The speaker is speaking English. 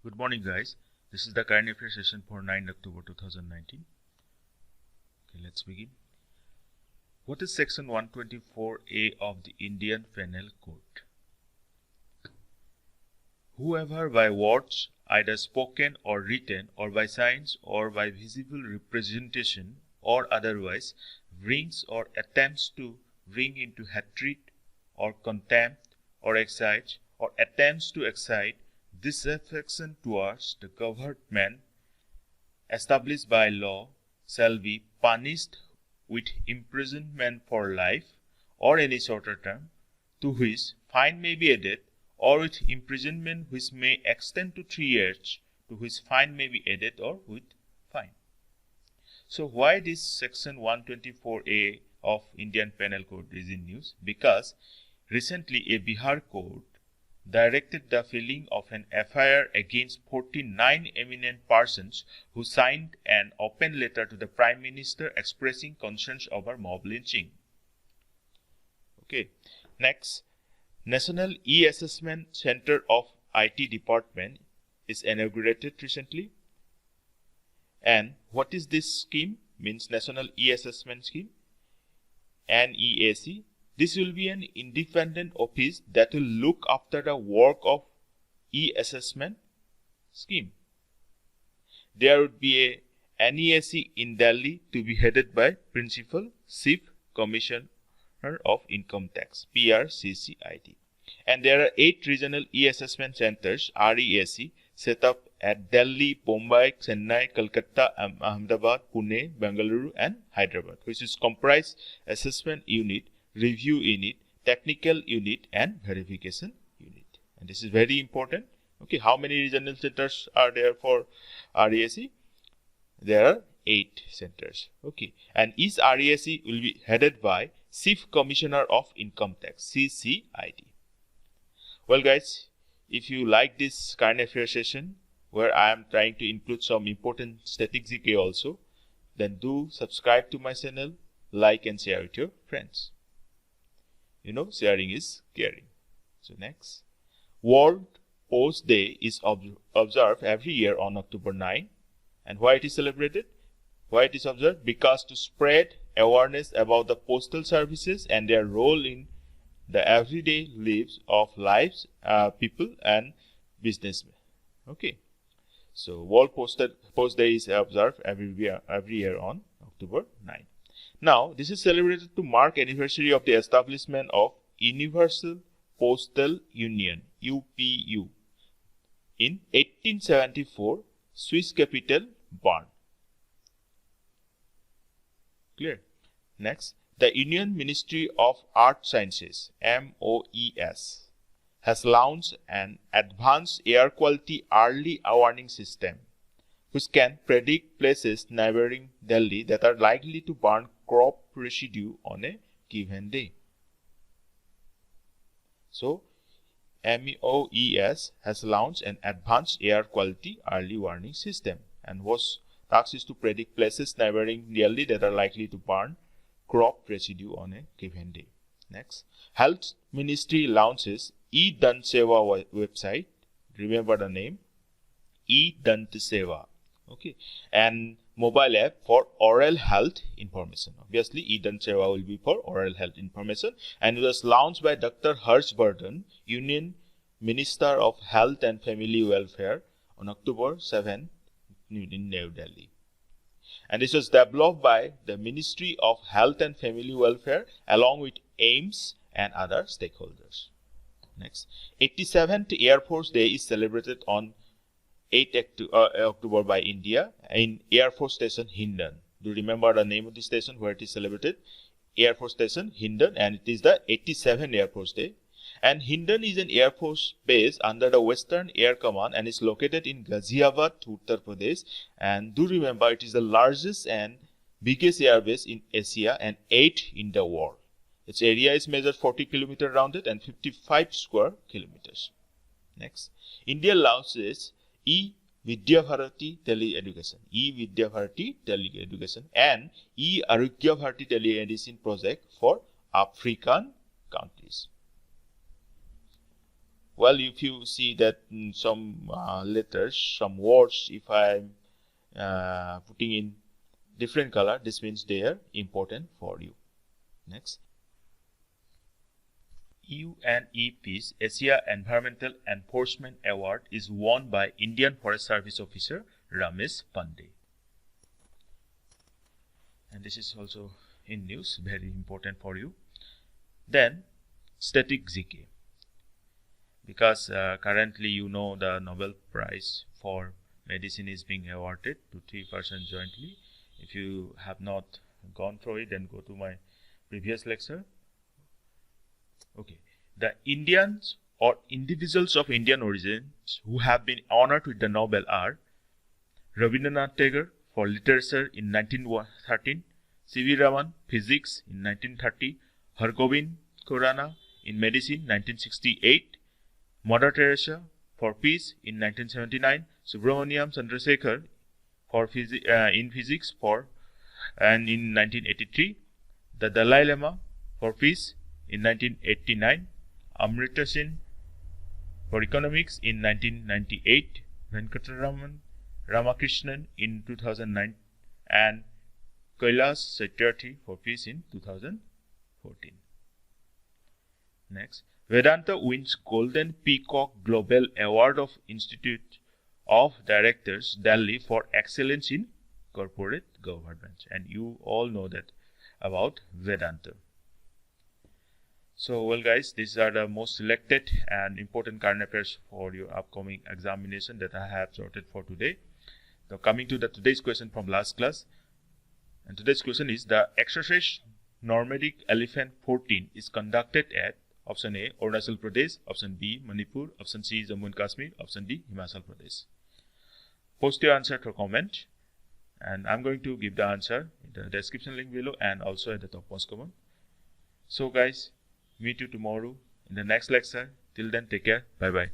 Good morning, guys. This is the current affairs session for 9 October 2019. Okay, let's begin. What is section 124A of the Indian Penal Code? Whoever by words, either spoken or written, or by signs or by visible representation or otherwise, brings or attempts to bring into hatred or contempt or excite or attempts to excite disaffection towards the government established by law shall be punished with imprisonment for life or any shorter term, to which fine may be added, or with imprisonment which may extend to 3 years, to which fine may be added, or with fine. So why this section 124A of Indian Penal Code is in news? Because recently a Bihar court directed the filing of an FIR against 49 eminent persons who signed an open letter to the Prime Minister expressing concerns over mob lynching. Okay. Next, National E-Assessment Center of IT Department is inaugurated recently. And what is this scheme? Means National E-Assessment Scheme, NEAC. This will be an independent office that will look after the work of e-assessment scheme. There would be a NEAC in Delhi to be headed by Principal Chief Commissioner of Income Tax, PRCCID. And there are 8 regional e-assessment centers, REAC, set up at Delhi, Bombay, Chennai, Kolkata, Ahmedabad, Pune, Bengaluru, and Hyderabad, which is comprised assessment unit, review unit, technical unit, and verification unit. And this is very important. Okay, how many regional centers are there for REAC? There are 8 centers. Okay, and each REAC will be headed by Chief Commissioner of Income Tax, CCID. Well, guys, if you like this current affairs session where I am trying to include some important static GK also, then do subscribe to my channel, like and share with your friends. You know, sharing is caring. So next, World Post Day is observed every year on October 9. And why it is celebrated? Why it is observed? Because to spread awareness about the postal services and their role in the everyday lives of people and businessmen. Okay. So World Post Day is observed every year on October 9. Now, this is celebrated to mark anniversary of the establishment of Universal Postal Union, UPU, in 1874, Swiss capital Bern. Clear? Next, the Union Ministry of Earth Sciences, MOES, has launched an advanced air quality early warning system, which can predict places neighboring Delhi that are likely to burn crop residue on a given day. So, MOES has launched an advanced air quality early warning system, and whose task is to predict places neighboring Delhi that are likely to burn crop residue on a given day. Next, Health Ministry launches E-Dant Seva website. Remember the name, E-Dant Seva. Okay, and mobile app for oral health information. Obviously, E-Dant Seva will be for oral health information, and it was launched by Dr. Harshvardhan, Union Minister of Health and Family Welfare, on October 7 in New Delhi. And this was developed by the Ministry of Health and Family Welfare along with AIIMS and other stakeholders. Next, 87th Air Force Day is celebrated on 8 October by India in Air Force Station Hindon. Do you remember the name of the station where it is celebrated? Air Force Station Hindon, and it is the 87th Air Force Day. And Hindon is an Air Force base under the Western Air Command and is located in Ghaziabad, Uttar Pradesh. And do remember, it is the largest and biggest air base in Asia and 8th in the world. Its area is measured 40 km rounded and 55 square kilometers. Next, India launches E-Vidya Bharati Tele-Education, E-Vidya Bharati Tele-Education, and E-Arogya Bharati Tele-Medicine project for African countries. Well, if you see that some letters, some words, if I'm putting in different color, this means they are important for you. Next. UNEP's Asia Environmental Enforcement Award is won by Indian Forest Service officer Ramesh Pandey. And this is also in news, very important for you. Then, static GK. Because currently you know the Nobel Prize for Medicine is being awarded to 3 persons jointly. If you have not gone through it, then go to my previous lecture. Okay, the Indians or individuals of Indian origin who have been honored with the Nobel are Rabindranath Tagore for literature in 1913, C.V. Raman, physics in 1930, Hargobind Khurana in medicine 1968, Mother Teresa for peace in 1979, Subramaniam Chandrasekhar for in physics and in 1983, the Dalai Lama for peace in 1989, Amrita Sen for economics in 1998, Venkataraman Ramakrishnan in 2009, and Kailash Satyarthi for peace in 2014. Next, Vedanta wins Golden Peacock Global Award of Institute of Directors, Delhi for excellence in corporate governance. And you all know that about Vedanta. So, well guys, these are the most selected and important current affairs for your upcoming examination that I have sorted for today. Now, coming to today's question from last class. And today's question is, the exercise Nomadic Elephant 14 is conducted at option A, Arunachal Pradesh, option B, Manipur, option C, Jammu and Kashmir, option D, Himachal Pradesh. Post your answer to comment, and I'm going to give the answer in the description link below and also at the top most comment. So guys, meet you tomorrow in the next lecture. Till then, take care. Bye bye.